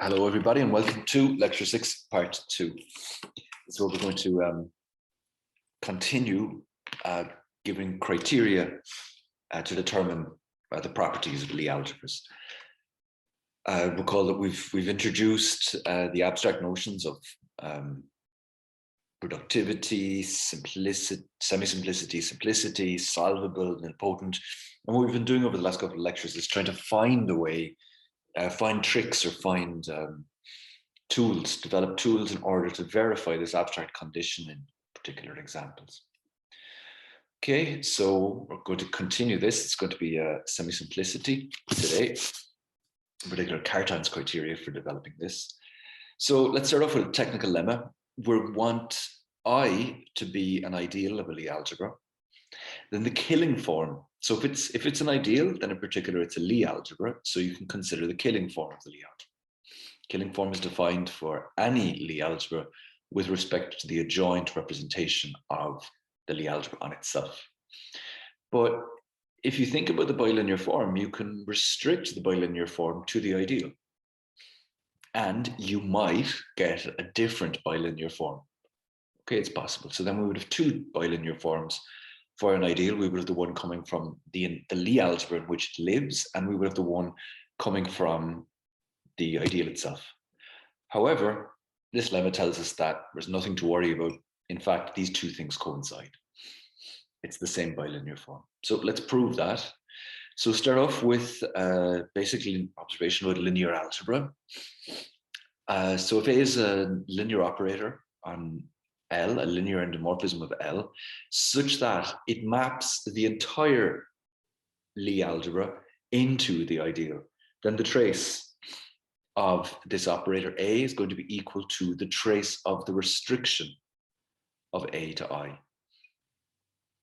Hello, everybody, and welcome to Lecture 6, Part 2. So we're going to continue giving criteria to determine the properties of Lie algebras. Recall that we've introduced the abstract notions of productivity, simplicity, semi-simplicity, simplicity, solvable, nilpotent. And what we've been doing over the last couple of lectures is trying to find a way, find tricks or find tools, develop tools in order to verify this abstract condition in particular examples. Okay, so we're going to continue this. It's going to be semi-simplicity today, in particular Cartan's criteria for developing this. So let's start off with a technical lemma. We want I to be an ideal of a Lie algebra. Then the killing form. So if it's an ideal, then in particular it's a Lie algebra. So you can consider the killing form of the Lie algebra. Killing form is defined for any Lie algebra with respect to the adjoint representation of the Lie algebra on itself. But if you think about the bilinear form, you can restrict the bilinear form to the ideal. And you might get a different bilinear form. Okay, it's possible. So then we would have two bilinear forms. For an ideal, we would have the one coming from the Lie algebra in which it lives, and we would have the one coming from the ideal itself. However, this lemma tells us that there's nothing to worry about. In fact, these two things coincide. It's the same bilinear form. So let's prove that. So start off with basically an observation about linear algebra. So if A is a linear operator on L, a linear endomorphism of L, such that it maps the entire Lie algebra into the ideal, then the trace of this operator A is going to be equal to the trace of the restriction of A to I.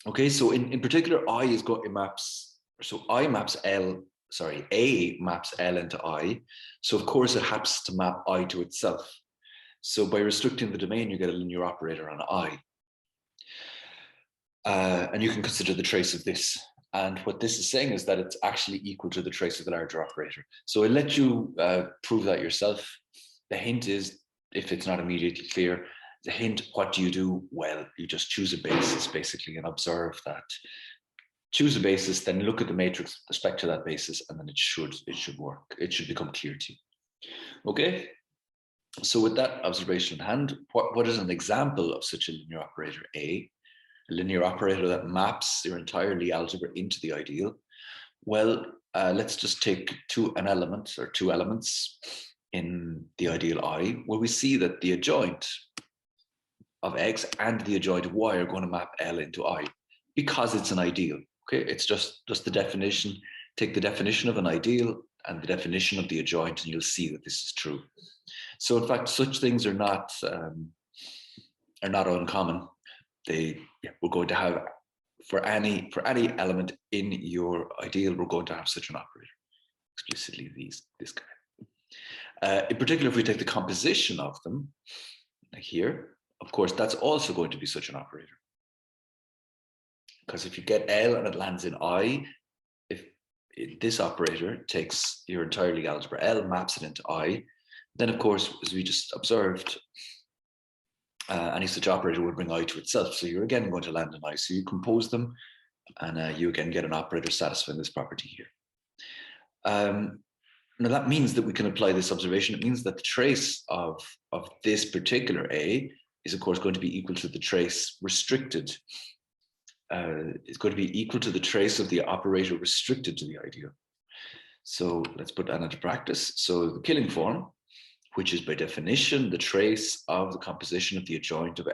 Okay, so in particular, I is going, it maps, so I maps L, sorry, A maps L into I. So of course it happens to map I to itself. So by restricting the domain, you get a linear operator on I. And you can consider the trace of this. And what this is saying is that it's actually equal to the trace of the larger operator. So I'll let you prove that yourself. The hint is, if it's not immediately clear, the hint, what do you do? Well, you just choose a basis basically and observe that. Choose a basis, then look at the matrix with respect to that basis, and then it should work. It should become clear to you. Okay. So with that observation in hand, what is an example of such a linear operator A? A linear operator that maps your entire Lie algebra into the ideal? Well, let's just take two elements in the ideal I, where we see that the adjoint of X and the adjoint of Y are going to map L into I because it's an ideal. Okay, it's just the definition. Take the definition of an ideal and the definition of the adjoint, and you'll see that this is true. So in fact, such things are not uncommon. We're going to have for any element in your ideal, we're going to have such an operator. Explicitly this guy. In particular, if we take the composition of them, like here, of course, that's also going to be such an operator. Because if you get L and it lands in I, if this operator takes your entire Lie algebra L, maps it into I, then of course, as we just observed, any such operator would bring I to itself. So you're again going to land in I. So you compose them, and you again get an operator satisfying this property here. Now that means that we can apply this observation. It means that the trace of this particular A is of course going to be equal to the trace restricted. It's going to be equal to the trace of the operator restricted to the ideal. So let's put that into practice. So the killing form, which is by definition the trace of the composition of the adjoint of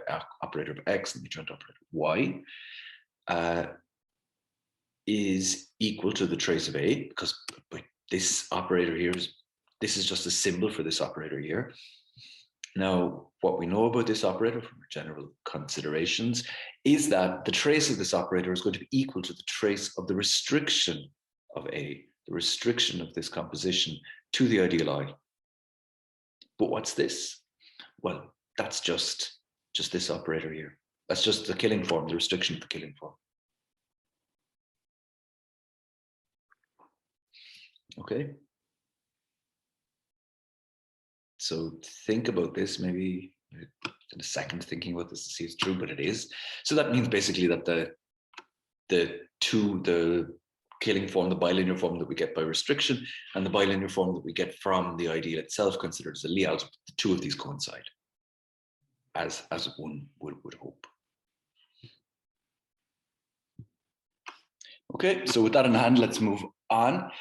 operator of X and the adjoint operator of Y, is equal to the trace of A, because this operator here this is just a symbol for this operator here. Now, what we know about this operator from our general considerations is that the trace of this operator is going to be equal to the trace of the restriction of A, the restriction of this composition to the ideal I. But what's this? Well, that's just this operator here. That's just the killing form, the restriction of the killing form. Okay. So think about this, maybe in a second thinking about this to see if it's true, but it is. So that means basically that the killing form, the bilinear form that we get by restriction, and the bilinear form that we get from the ideal itself, considered as a Lie algebra, the two of these coincide, as one would hope. Okay, so with that in hand, let's move on.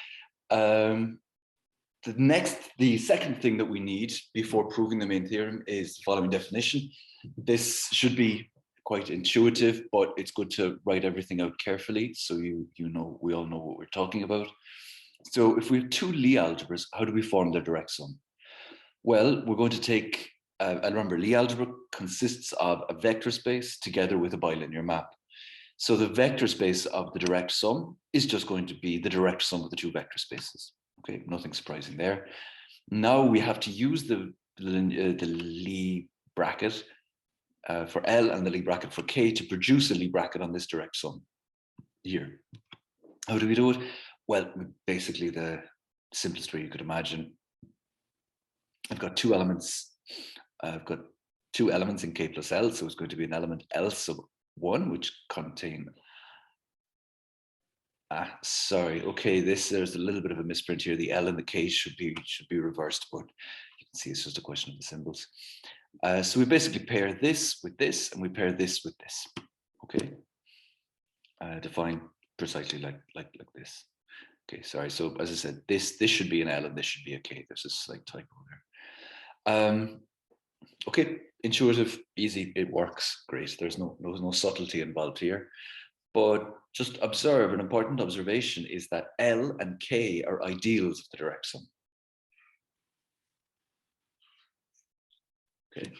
The second thing that we need before proving the main theorem is the following definition. This should be quite intuitive, but it's good to write everything out carefully so we all know what we're talking about. So if we have two Lie algebras, how do we form their direct sum? Well, we're going to take, and remember, Lie algebra consists of a vector space together with a bilinear map. So the vector space of the direct sum is just going to be the direct sum of the two vector spaces. Okay, nothing surprising there. Now we have to use the Lie bracket for L and the Lie bracket for K to produce a Lie bracket on this direct sum here. How do we do it? Well, basically the simplest way you could imagine. I've got two elements. I've got two elements in K plus L, so it's going to be an element L sub 1, which contain. Sorry. Okay, there's a little bit of a misprint here. The L and the K should be reversed, but you can see it's just a question of the symbols. So we basically pair this with this, and we pair this with this. Okay. Define precisely like this. Okay, sorry. So as I said, this should be an L and this should be a K. There's a slight typo there. Okay, intuitive, easy, it works, great. There's no subtlety involved here. But just observe, an important observation is that L and K are ideals of the direct sum. Okay.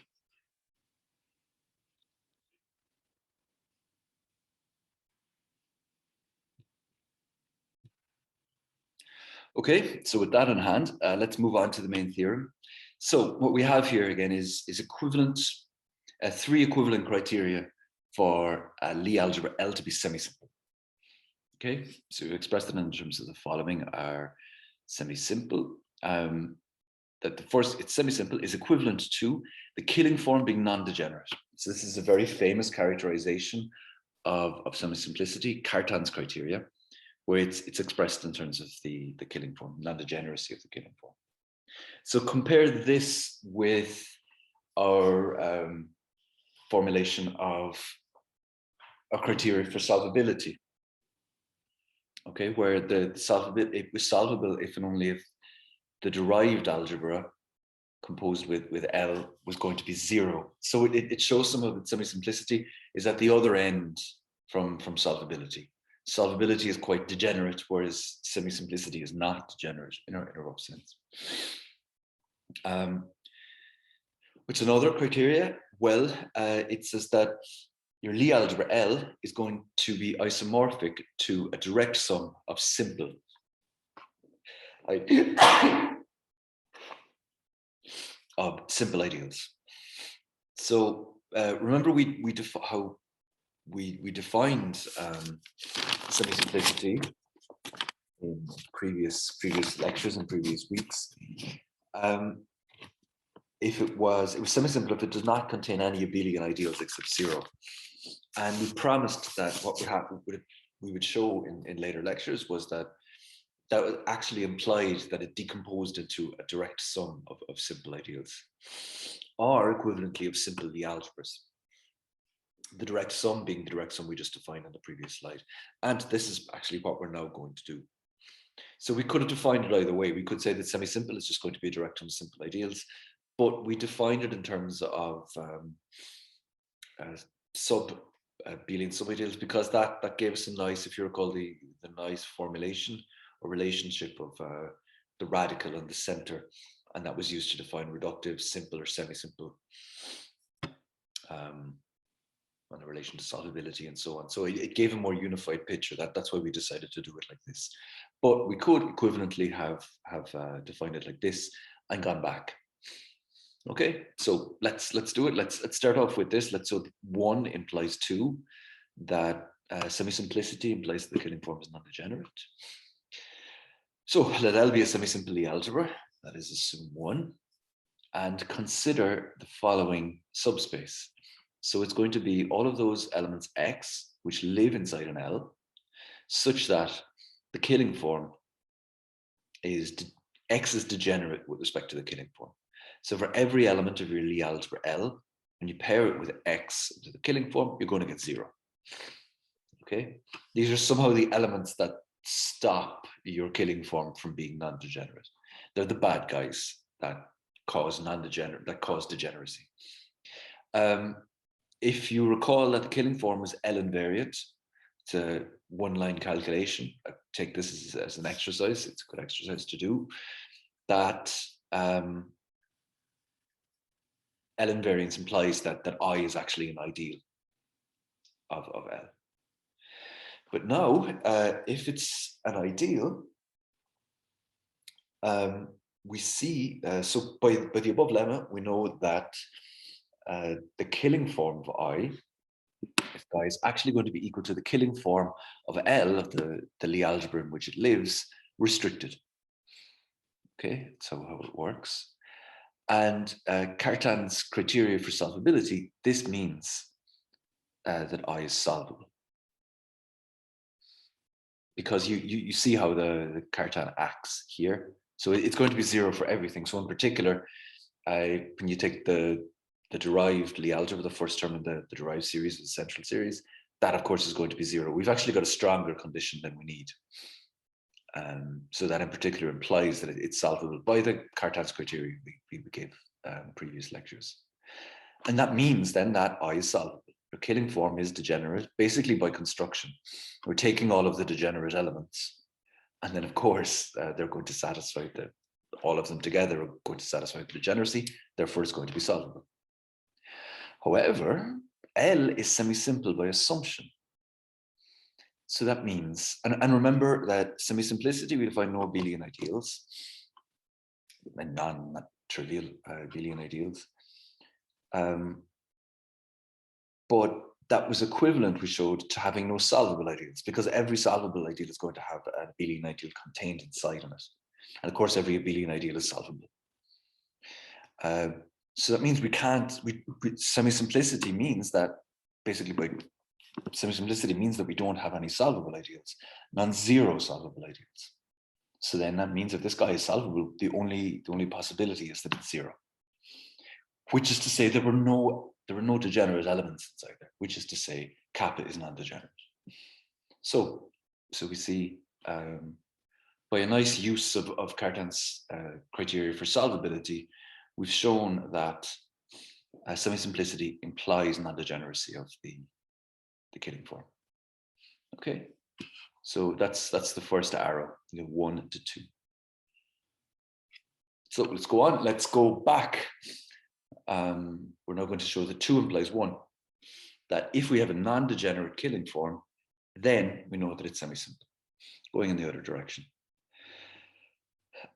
Okay, so with that in hand, let's move on to the main theorem. So what we have here again is equivalent, three equivalent criteria for Lie algebra L to be semisimple. Okay, so we've expressed it in terms of the following are semisimple. That the first, it's semisimple, is equivalent to the killing form being non-degenerate. So this is a very famous characterization of semisimplicity, Cartan's criteria, where it's expressed in terms of the killing form, non-degeneracy of the killing form. So compare this with our formulation of a criteria for solvability. Okay, where it was solvable if and only if the derived algebra composed with L was going to be 0. So it shows some of its semi-simplicity is at the other end from solvability. Solvability is quite degenerate, whereas semi-simplicity is not degenerate in a rough sense. What's another criteria? Well, it says that your Lie algebra L is going to be isomorphic to a direct sum of simple ideals. So remember how we defined semi-simplicity in previous lectures and previous weeks. If it was semi-simple if it does not contain any abelian ideals except 0. And we promised that what we would show in later lectures was that actually implied that it decomposed into a direct sum of simple ideals, or equivalently of simple Lie algebras. The direct sum being the direct sum we just defined on the previous slide. And this is actually what we're now going to do. So we could have defined it either way. We could say that semi-simple is just going to be a direct sum of simple ideals, but we defined it in terms of abelian subideals because that gave us a nice, if you recall, the nice formulation or relationship of the radical and the center, and that was used to define reductive, simple, or semi-simple on a relation to solvability and so on. So it gave a more unified picture. That's why we decided to do it like this. But we could equivalently have defined it like this and gone back. Okay, so let's do it. Let's start off with this. So 1 implies 2, that semi-simplicity implies the killing form is non-degenerate. So let L be a semi-simple Lie algebra. That is assume 1. and consider the following subspace. So it's going to be all of those elements X which live inside an L, such that the killing form is X is degenerate with respect to the killing form. So for every element of your Lie algebra L, when you pair it with X to the killing form, you're going to get 0. Okay, these are somehow the elements that stop your killing form from being non-degenerate. They're the bad guys that cause degeneracy. If you recall that the killing form was L invariant, it's a one-line calculation. I take this as an exercise. It's a good exercise to do. That L invariance implies that I is actually an ideal of L. But now, if it's an ideal, we see, so by the above lemma, we know that the killing form of I is actually going to be equal to the killing form of L, of the Lie algebra in which it lives, restricted. Okay, that's how it works. And Cartan's criteria for solvability, this means that I is solvable. Because you see how the Cartan acts here. So it's going to be 0 for everything. So in particular, when you take the derived Lie algebra, the first term in the derived series, the central series, that of course is going to be 0. We've actually got a stronger condition than we need. So that in particular implies that it's solvable by the Cartan's criteria we gave previous lectures. And that means then that I is solvable. Your killing form is degenerate, basically by construction. We're taking all of the degenerate elements, and then of course they're going to satisfy all of them together are going to satisfy the degeneracy, therefore it's going to be solvable. However, L is semi-simple by assumption. So that means, and remember that semi-simplicity, we define no abelian ideals, and non-trivial abelian ideals. But that was equivalent, we showed, to having no solvable ideals, because every solvable ideal is going to have an abelian ideal contained inside of it. And of course, every abelian ideal is solvable. So that means semi-simplicity means that basically semi-simplicity means that we don't have any solvable ideals, non-zero solvable ideals. So then that means if this guy is solvable, the only possibility is that it's 0. Which is to say there were no degenerate elements inside there, which is to say kappa is non-degenerate. So we see by a nice use of Cartan's criteria for solvability, we've shown that semi-simplicity implies non-degeneracy of the killing form. Okay, so that's the first arrow, 1 to 2. So let's go on. Let's go back. We're now going to show that 2 implies 1. That if we have a non-degenerate killing form, then we know that it's semi-simple, going in the other direction.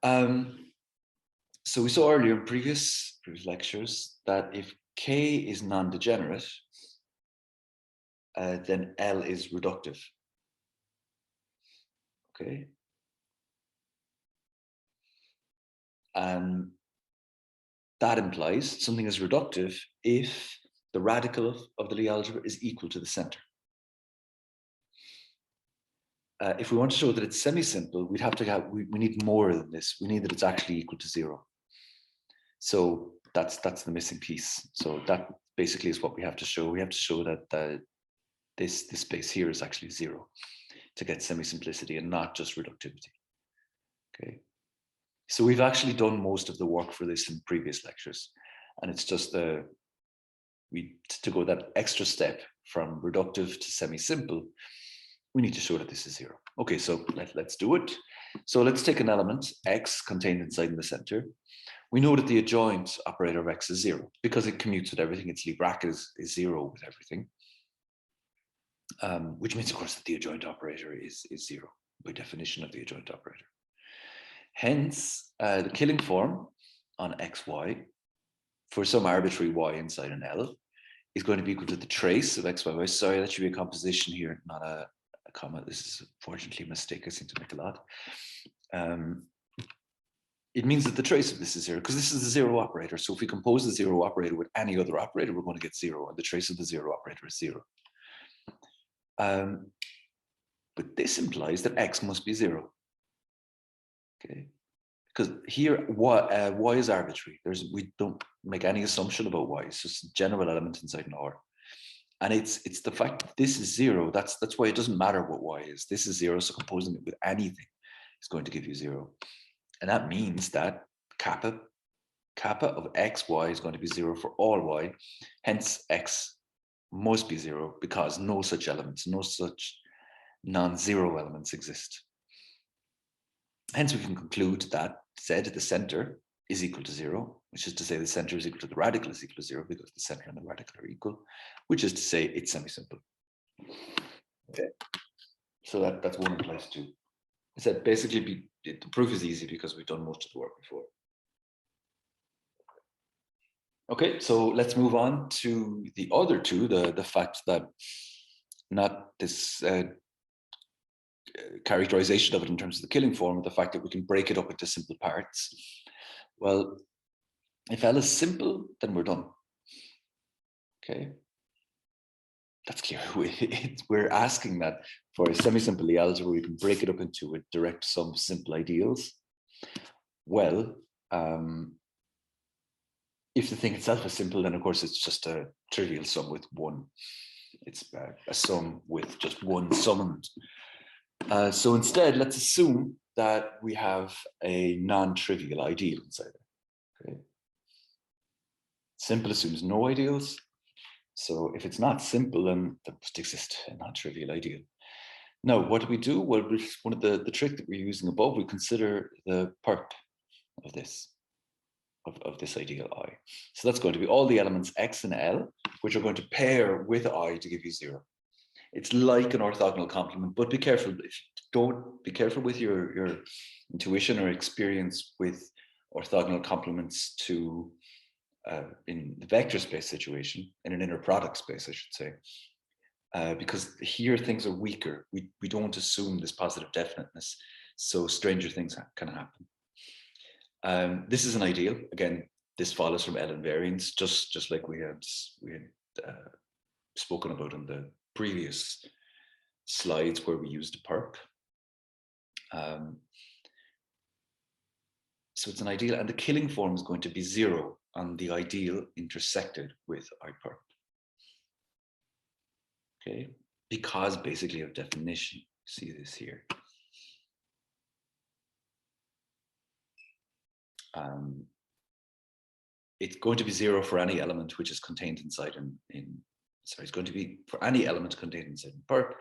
So we saw earlier in previous lectures that if K is non-degenerate, then L is reductive. Okay. That implies something is reductive if the radical of the Lie algebra is equal to the center. If we want to show that it's semi-simple, we'd have to we need more than this. We need that it's actually equal to 0. So that's the missing piece. So that basically is what we have to show. We have to show that this space here is actually 0 to get semi-simplicity and not just reductivity. Okay. So we've actually done most of the work for this in previous lectures, and it's just to go that extra step from reductive to semi-simple, we need to show that this is 0. Okay, so let's do it. So let's take an element X contained inside in the center. We know that the adjoint operator of X is 0 because it commutes with everything. Its Lie bracket is 0 with everything, which means, of course, that the adjoint operator is 0 by definition of the adjoint operator. Hence, the killing form on xy for some arbitrary y inside an L is going to be equal to the trace of x, y, y. Sorry, that should be a composition here, not a comma. This is unfortunately a mistake I seem to make a lot. it means that the trace of this is zero, because this is a zero operator. So if we compose the zero operator with any other operator, we're going to get zero, and the trace of the zero operator is zero. But this implies that x must be zero. Okay, because here y is arbitrary. We don't make any assumption about y. It's just a general element inside an R. And it's the fact that this is zero. That's why it doesn't matter what y is. This is zero, so composing it with anything is going to give you zero. And that means that kappa of xy is going to be zero for all y. Hence, x must be zero because no such elements, no such non-zero elements exist. Hence, we can conclude that z at the center is equal to zero, which is to say the center is equal to the radical is equal to zero because the center and the radical are equal, which is to say it's semisimple. Okay, so that's one implies two. I said basically the proof is easy because we've done most of the work before. Okay, so let's move on to the other two, the fact that not this characterization of it in terms of the killing form, the fact that we can break it up into simple parts. Well, if L is simple, then we're done. Okay, that's clear. We're asking that for a semi-simple Lie algebra, we can break it up into a direct sum of simple ideals. Well, if the thing itself is simple, then of course it's just a trivial sum with one. It's a sum with just one summand. So instead, let's assume that we have a non-trivial ideal inside it. Okay. Simple assumes no ideals. So if it's not simple, then there must exist a non-trivial ideal. Now, what do we do? Well, one of the trick that we're using above, we consider the perp of this. Of this ideal I. So that's going to be all the elements x and L, which are going to pair with I to give you zero. It's like an orthogonal complement, but be careful. If you don't, be careful with your intuition or experience with orthogonal complements to in the vector space situation, in an inner product space, I should say, because here things are weaker. We don't assume this positive definiteness, so stranger things can happen. This is an ideal. Again, this follows from L invariance, just like we had spoken about in the previous slides where we used a perp. So it's an ideal, and the killing form is going to be zero on the ideal intersected with I perp. Okay, because basically of definition. See this here. It's going to be zero for any element which is contained inside it's going to be for any element contained inside in perp.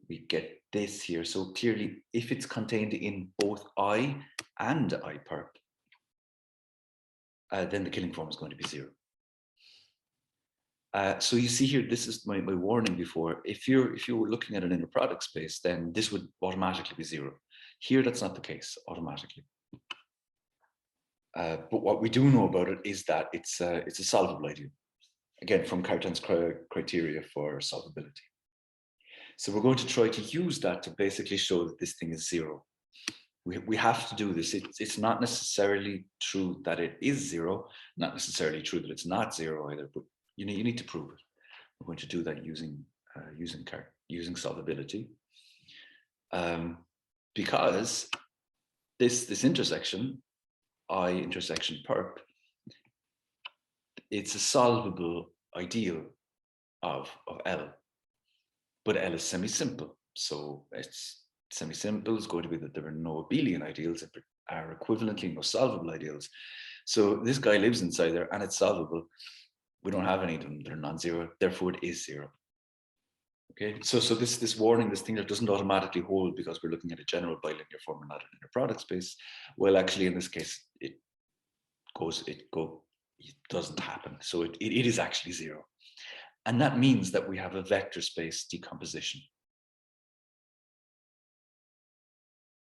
We get this here. So clearly, if it's contained in both I and I perp, then the killing form is going to be zero. So you see here, this is my warning before. If you were looking at an inner product space, then this would automatically be zero. Here, that's not the case automatically. But what we do know about it is that it's a solvable ideal. Again, from Cartan's criteria for solvability. So we're going to try to use that to basically show that this thing is zero. We have to do this. It's not necessarily true that it is zero, not necessarily true that it's not zero either, but you need to prove it. We're going to do that using solvability. Because this intersection, I intersection perp, it's a solvable ideal of L, but L is semi-simple. So it's semi-simple is going to be that there are no abelian ideals that are equivalently no solvable ideals. So this guy lives inside there and it's solvable. We don't have any of them, they're non-zero, therefore it is zero. Okay, so this warning, this thing that doesn't automatically hold because we're looking at a general bilinear form and not an inner product space. Well, actually in this case, it doesn't happen. So it is actually zero. And that means that we have a vector space decomposition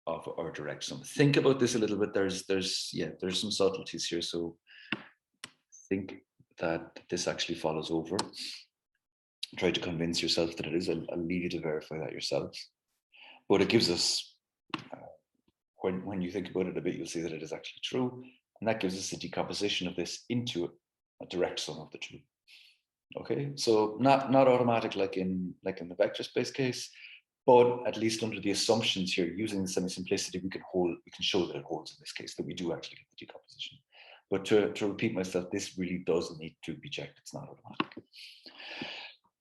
of our direct sum. Think about this a little bit. There's some subtleties here. So think that this actually follows over. Try to convince yourself that it is. I'll leave you to verify that yourselves. But it gives us when you think about it a bit, you'll see that it is actually true. And that gives us a decomposition of this into a direct sum of the two. Okay, so not automatic like in the vector space case, but at least under the assumptions here, using the semi-simplicity, we can show that it holds in this case, that we do actually get the decomposition. But to repeat myself, this really does need to be checked. It's not automatic.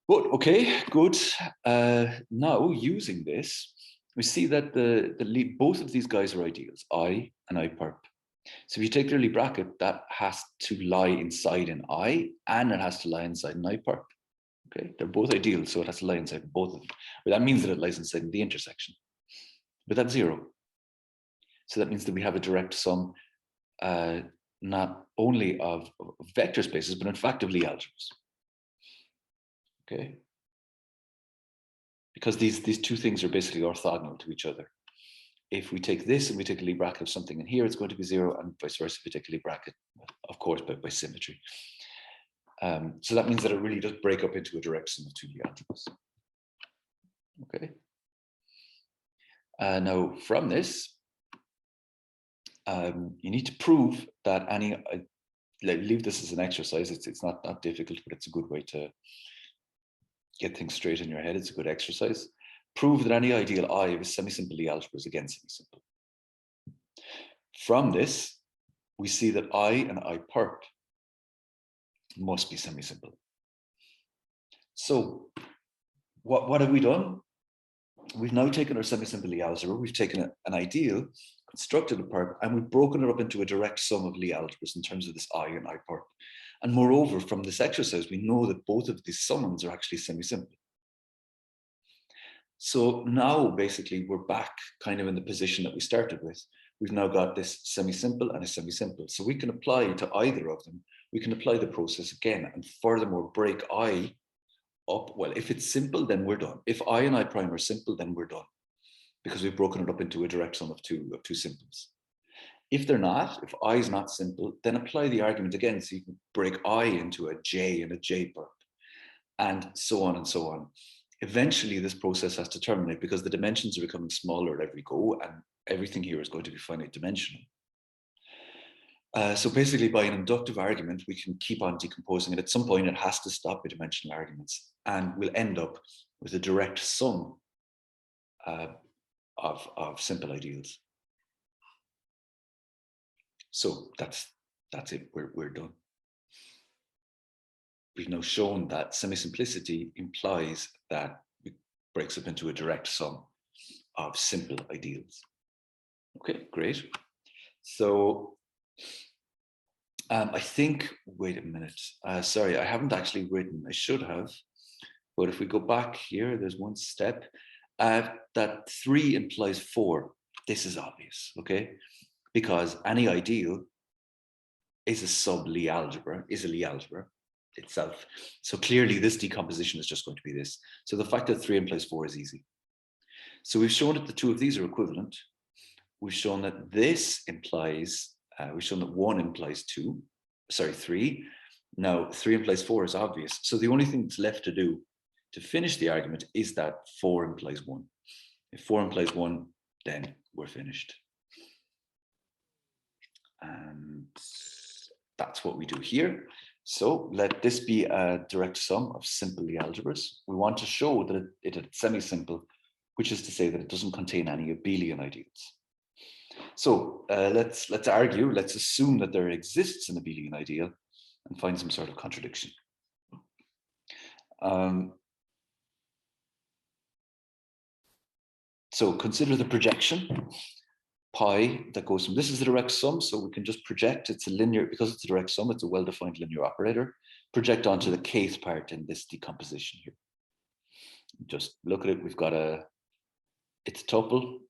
But okay, good. Now using this, we see that both of these guys are ideals, I and I perp. So if you take the Lie bracket, that has to lie inside an I, and it has to lie inside an I perp. Okay, they're both ideal, so it has to lie inside both of them. But that means that it lies inside the intersection. But that's 0. So that means that we have a direct sum, not only of vector spaces, but in fact of Lie algebras. Okay, because these two things are basically orthogonal to each other. If we take this and we take a Lie bracket of something in here, it's going to be 0, and vice versa if we take a Lie bracket, of course, by symmetry. So that means that it really does break up into a direct sum of two Lie algebras. Okay. Now from this, you need to prove that any. Leave this as an exercise. It's not difficult, but it's a good way to get things straight in your head. It's a good exercise. Prove that any ideal I of a semisimple Lie algebra is again semisimple. From this, we see that I and I perp must be semisimple. So what have we done? We've now taken our semisimple Lie algebra, we've taken an ideal, constructed a perp, and we've broken it up into a direct sum of Lie algebras in terms of this I and I perp. And moreover, from this exercise, we know that both of these summands are actually semisimple. So now basically we're back kind of in the position that we started with. We've now got this semisimple and a semisimple. So we can apply to either of them. We can apply the process again and furthermore break I up. Well, if it's simple, then we're done. If I and I prime are simple, then we're done, because we've broken it up into a direct sum of two simples. If they're not, if I is not simple, then apply the argument again. So you can break I into a J and a J perp, and so on and so on. Eventually, this process has to terminate because the dimensions are becoming smaller at every go, and everything here is going to be finite dimensional. So basically, by an inductive argument, we can keep on decomposing it. At some point, it has to stop with dimensional arguments, and we'll end up with a direct sum of simple ideals. So that's it. We're done. We've now shown that semi-simplicity implies that it breaks up into a direct sum of simple ideals. Okay, great. So I think, wait a minute. Sorry, I haven't actually written. I should have. But if we go back here, there's one step. That 3 implies 4. This is obvious, okay? Because any ideal is a sub-Lie algebra, is a Lie algebra itself. So clearly this decomposition is just going to be this. So the fact that 3 implies 4 is easy. So we've shown that the two of these are equivalent. We've shown that this implies, we've shown that 1 implies 3. Now 3 implies 4 is obvious. So the only thing that's left to do to finish the argument is that 4 implies 1. If 4 implies 1, then we're finished. And that's what we do here. So let this be a direct sum of simple Lie algebras. We want to show that it's semi-simple, which is to say that it doesn't contain any abelian ideals. So let's argue, let's assume that there exists an abelian ideal and find some sort of contradiction. So consider the projection. Pi that goes from, this is the direct sum, so we can just project, it's a linear, because it's a direct sum, it's a well-defined linear operator, project onto the kth part in this decomposition here. Just look at it, we've got it's a tuple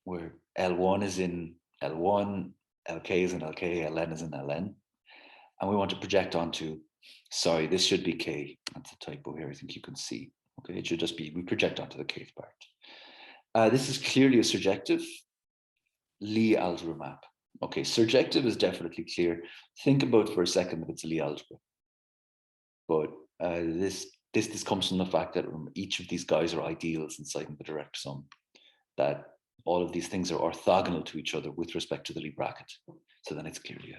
where L1 is in L1, Lk is in Lk, Ln is in Ln, and we want to project onto, sorry, this should be K, that's a typo here, I think you can see. Okay, it should just be, we project onto the kth part. This is clearly a surjective Lie algebra map. Okay, surjective is definitely clear. Think about for a second that it's a Lie algebra. But this comes from the fact that each of these guys are ideals inside the direct sum. That all of these things are orthogonal to each other with respect to the Lie bracket. So then it's clearly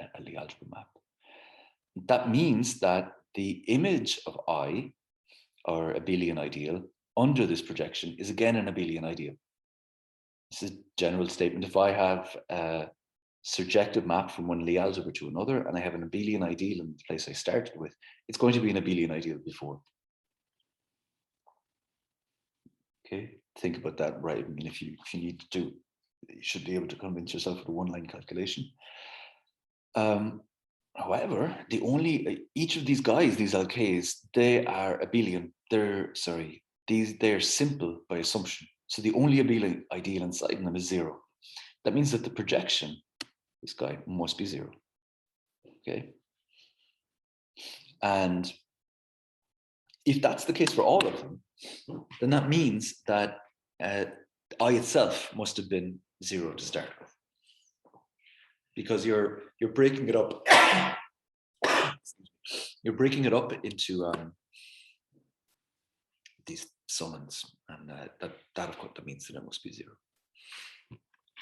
a Lie algebra map. That means that the image of I, or abelian ideal, under this projection is again an abelian ideal. This is a general statement. If I have a surjective map from one Lie algebra to another, and I have an abelian ideal in the place I started with, it's going to be an abelian ideal before. Okay, think about that, right? I mean, if you need to, you should be able to convince yourself with a one-line calculation. However, each of these guys, these LKs, they are abelian. They're simple by assumption. So the only abelian ideal inside them is 0. That means that the projection, this guy, must be 0. Okay. And if that's the case for all of them, then that means that I itself must have been 0 to start with, because you're breaking it up. You're breaking it up into these summands, and that of course that means that it must be 0.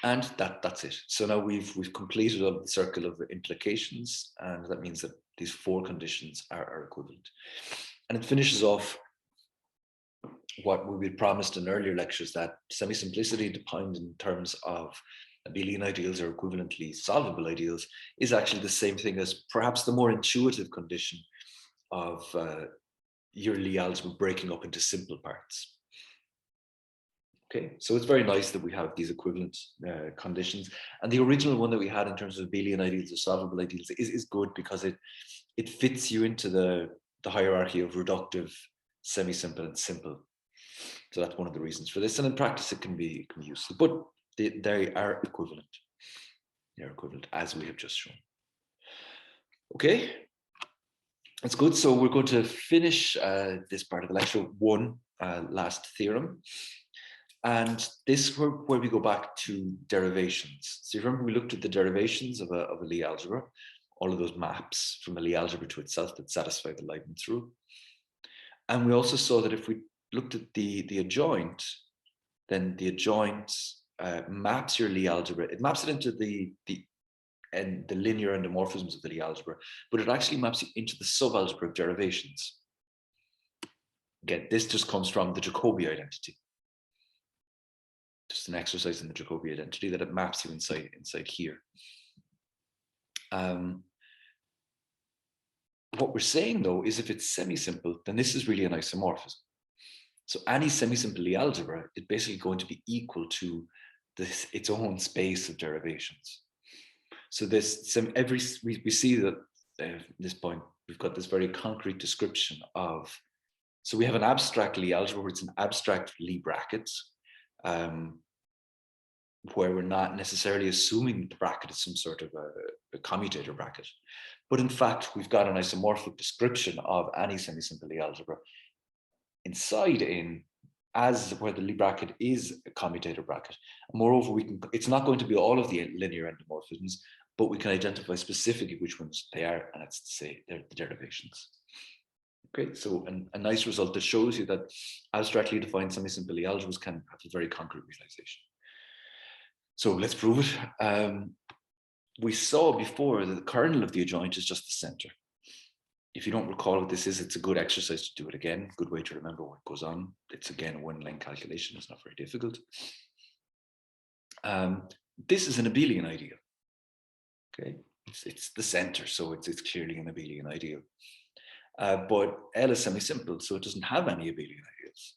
And that's it. So now we've completed the circle of implications, and that means that these 4 conditions are equivalent. And it finishes off what we had promised in earlier lectures, that semi-simplicity defined in terms of abelian ideals or equivalently solvable ideals is actually the same thing as perhaps the more intuitive condition of your Lie algebra breaking up into simple parts. Okay, so it's very nice that we have these equivalent conditions. And the original one that we had in terms of abelian ideals or solvable ideals is good, because it fits you into the hierarchy of reductive, semi-simple, and simple. So that's one of the reasons for this. And in practice, it can be useful, but they are equivalent. They're equivalent, as we have just shown. Okay, that's good. So we're going to finish this part of the lecture, one last theorem. And this is where we go back to derivations. So you remember we looked at the derivations of a Lie algebra, all of those maps from a Lie algebra to itself that satisfy the Leibniz rule. And we also saw that if we looked at the adjoint, then the adjoint maps your Lie algebra. It maps it into the linear endomorphisms of the Lie algebra, but it actually maps it into the subalgebra of derivations. Again, this just comes from the Jacobi identity. Just an exercise in the Jacobi identity that it maps you inside here. What we're saying, though, is if it's semi-simple, then this is really an isomorphism. So any semisimple Lie algebra is basically going to be equal to its own space of derivations. So we see that at this point we've got this very concrete description of. So we have an abstract Lie algebra where it's an abstract Lie bracket, where we're not necessarily assuming the bracket is some sort of a commutator bracket, but in fact we've got an isomorphic description of any semisimple Lie algebra inside as where the Lie bracket is a commutator bracket. And moreover, it's not going to be all of the linear endomorphisms, but we can identify specifically which ones they are, and it's to say they're the derivations. Okay, so a nice result that shows you that abstractly defined semisimple Lie algebras can have a very concrete realization. So let's prove it. We saw before that the kernel of the adjoint is just the center. If you don't recall what this is, it's a good exercise to do it again. Good way to remember what goes on. It's again a one-line calculation. It's not very difficult. This is an abelian ideal. Okay, it's the center, so it's clearly an abelian ideal. But L is semi-simple, so it doesn't have any abelian ideals.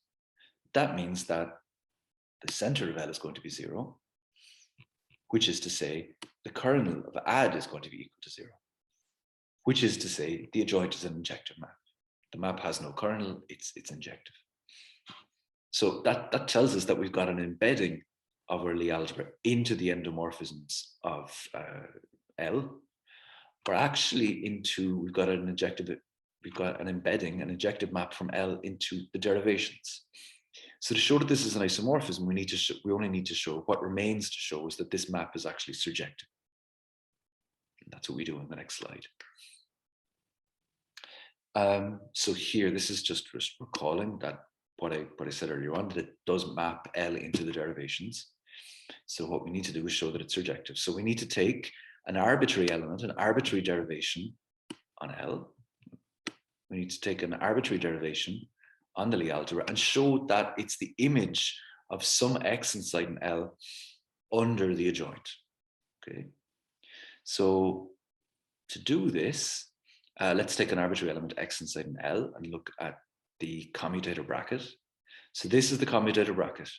That means that the center of L is going to be 0, which is to say the kernel of add is going to be equal to 0, which is to say the adjoint is an injective map. The map has no kernel, it's injective. So that tells us that we've got an embedding of our Lie algebra into the endomorphisms of L, or actually we've got an embedding, an injective map from L into the derivations. So to show that this is an isomorphism, we only need to show, what remains to show is that this map is actually surjective. And that's what we do in the next slide. So here, this is just recalling that what I said earlier on, that it does map L into the derivations. So what we need to do is show that it's surjective. So we need to take an arbitrary element, an arbitrary derivation on L. We need to take an arbitrary derivation on the Lie algebra and show that it's the image of some x inside an L under the adjoint. Okay. So to do this, let's take an arbitrary element x inside an L and look at the commutator bracket. So this is the commutator bracket.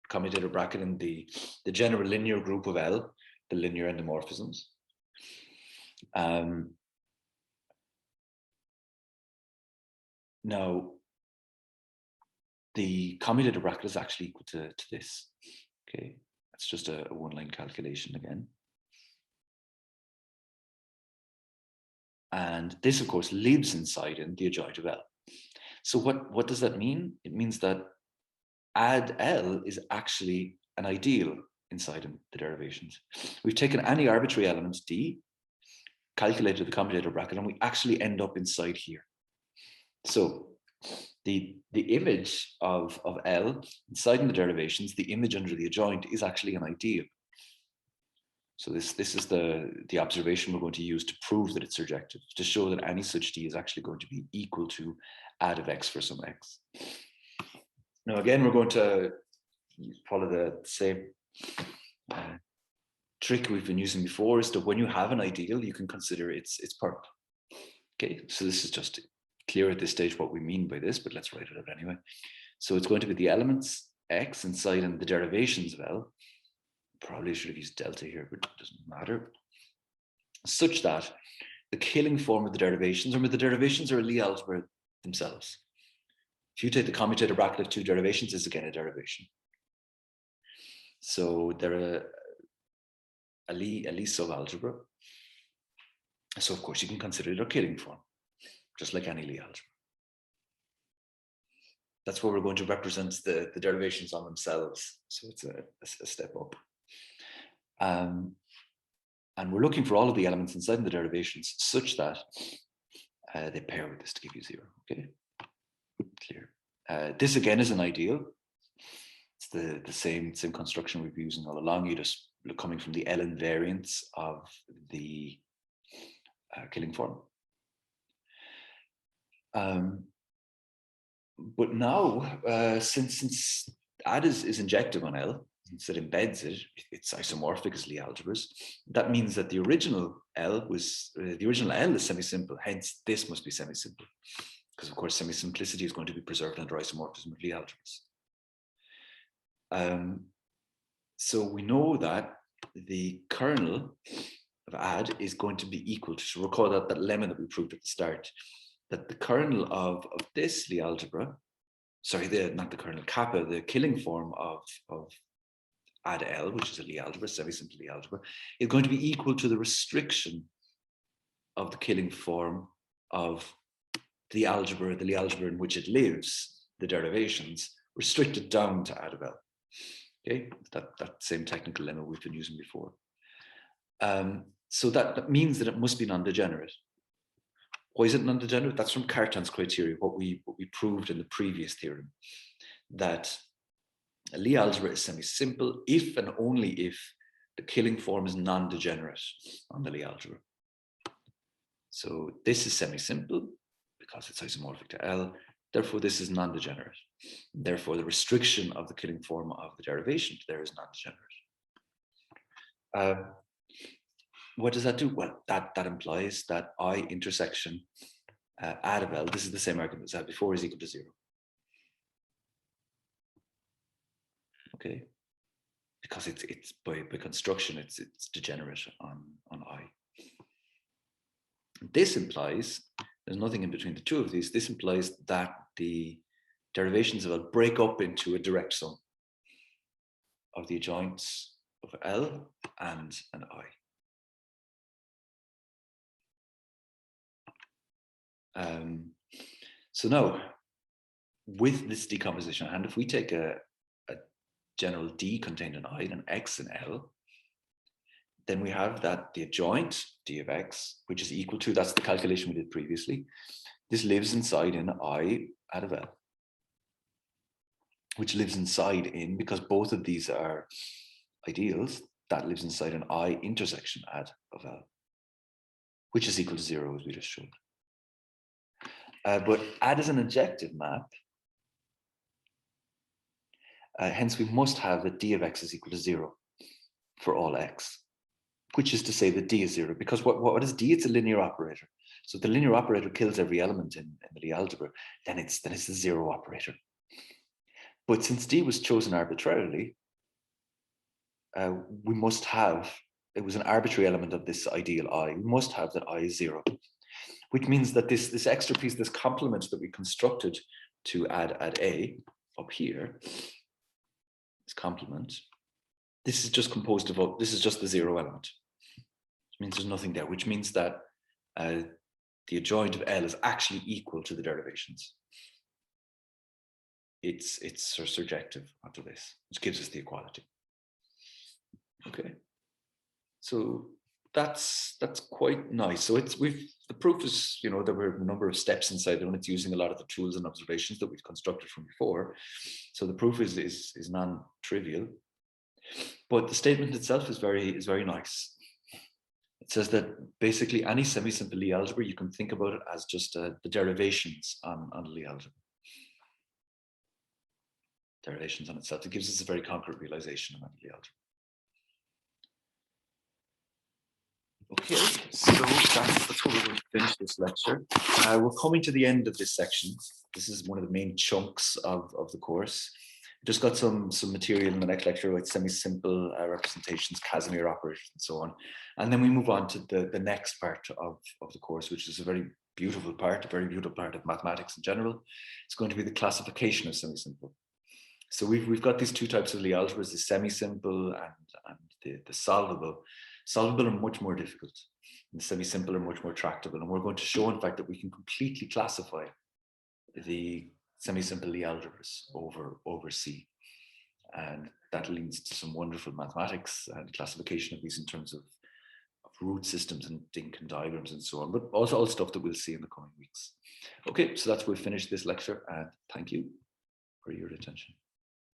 Commutator bracket in the general linear group of L, the linear endomorphisms. Now, the commutator bracket is actually equal to this. Okay, that's just a one-line calculation again. And this, of course, lives inside in the adjoint of L. So what does that mean? It means that add L is actually an ideal inside in the derivations. We've taken any arbitrary element D, calculated the commutator bracket, and we actually end up inside here. So the image of L inside in the derivations, the image under the adjoint, is actually an ideal. So this is the observation we're going to use to prove that it's surjective, to show that any such D is actually going to be equal to add of x for some x. Now again, we're going to follow the same trick we've been using before, is that when you have an ideal, you can consider its perp. Okay, so this is just clear at this stage what we mean by this, but let's write it out anyway. So it's going to be the elements x inside and the derivations of L. Probably should have used delta here, but it doesn't matter. Such that the killing form of the derivations, remember the derivations are a Lie algebra themselves. If you take the commutator bracket of two derivations, it's again a derivation. So they're a Lie subalgebra. So of course you can consider their killing form, just like any Lie algebra. That's where we're going to represent the derivations on themselves. So it's a step up. And we're looking for all of the elements inside the derivations such that they pair with this to give you 0. Okay, clear. This again is an ideal. It's the same construction we've been using all along. You just coming from the L invariance of the killing form. But now, since add is injective on L, since it embeds it, it's isomorphic as Lie algebras. That means that the original L is semisimple. Hence, this must be semisimple, because of course semisimplicity is going to be preserved under isomorphism of Lie algebras. So we know that the kernel of add is going to be equal to. So recall that lemma that we proved at the start, that the kernel of this Lie algebra, sorry, not the kernel, kappa, the killing form of add L, which is a Lie algebra, semisimple Lie algebra, is going to be equal to the restriction of the killing form of the algebra, the Lie algebra in which it lives, the derivations, restricted down to add of L. Okay, that same technical lemma we've been using before. So that means that it must be non-degenerate. Why is it non-degenerate? That's from Cartan's criteria, what we proved in the previous theorem, that a Lie algebra is semi-simple if and only if the killing form is non-degenerate on the Lie algebra. So this is semi-simple because it's isomorphic to L. Therefore, this is non-degenerate. Therefore, the restriction of the killing form of the derivation there is non-degenerate. What does that do? Well, that implies that I intersection add of L, this is the same argument as I had before, is equal to 0. Okay, because it's by construction, it's degenerate on I. This implies, there's nothing in between the two of these, this implies that the derivations of L break up into a direct sum of the adjoints of L and an I. So now, with this decomposition, and if we take a general D contained in I and an X in L, then we have that the adjoint D of X, which is equal to, that's the calculation we did previously, this lives inside in I add of L. which lives inside in, because both of these are ideals, that lives inside an I intersection add of L, which is equal to 0, as we just showed. But add is an injective map. Hence, we must have that d of x is equal to 0 for all x, which is to say that d is 0, because what is d? It's a linear operator. So if the linear operator kills every element in the Lie algebra, then it's the 0 operator. But since d was chosen arbitrarily, we must have, it was an arbitrary element of this ideal I, we must have that I is 0, which means that this extra piece, this complement that we constructed to add A up here, this complement, this is just composed of, this is just the 0 element. Which means there's nothing there, which means that the adjoint of L is actually equal to the derivations. It's surjective onto this, which gives us the equality. Okay, so that's quite nice. So the proof is, you know, there were a number of steps inside there, and it's using a lot of the tools and observations that we've constructed from before. So the proof is non-trivial, but the statement itself is very nice. It says that basically any semi-simple Lie algebra, you can think about it as just the derivations on Lie algebra. Derivations on itself. It gives us a very concrete realization about Lie algebra. Okay, so that's where we're going to finish this lecture. We're coming to the end of this section. This is one of the main chunks of the course. Just got some material in the next lecture with semi-simple representations, Casimir operators, and so on. And then we move on to the next part of the course, which is a very beautiful part of mathematics in general. It's going to be the classification of semi-simple. So we've got these two types of Lie algebras, the semi-simple and the solvable. Solvable are much more difficult, and the semi-simple are much more tractable. And we're going to show, in fact, that we can completely classify the semi-simple Lie algebras over C. And that leads to some wonderful mathematics and classification of these in terms of root systems and Dinkin diagrams and so on, but also all stuff that we'll see in the coming weeks. Okay, so that's where we finish this lecture, and thank you for your attention.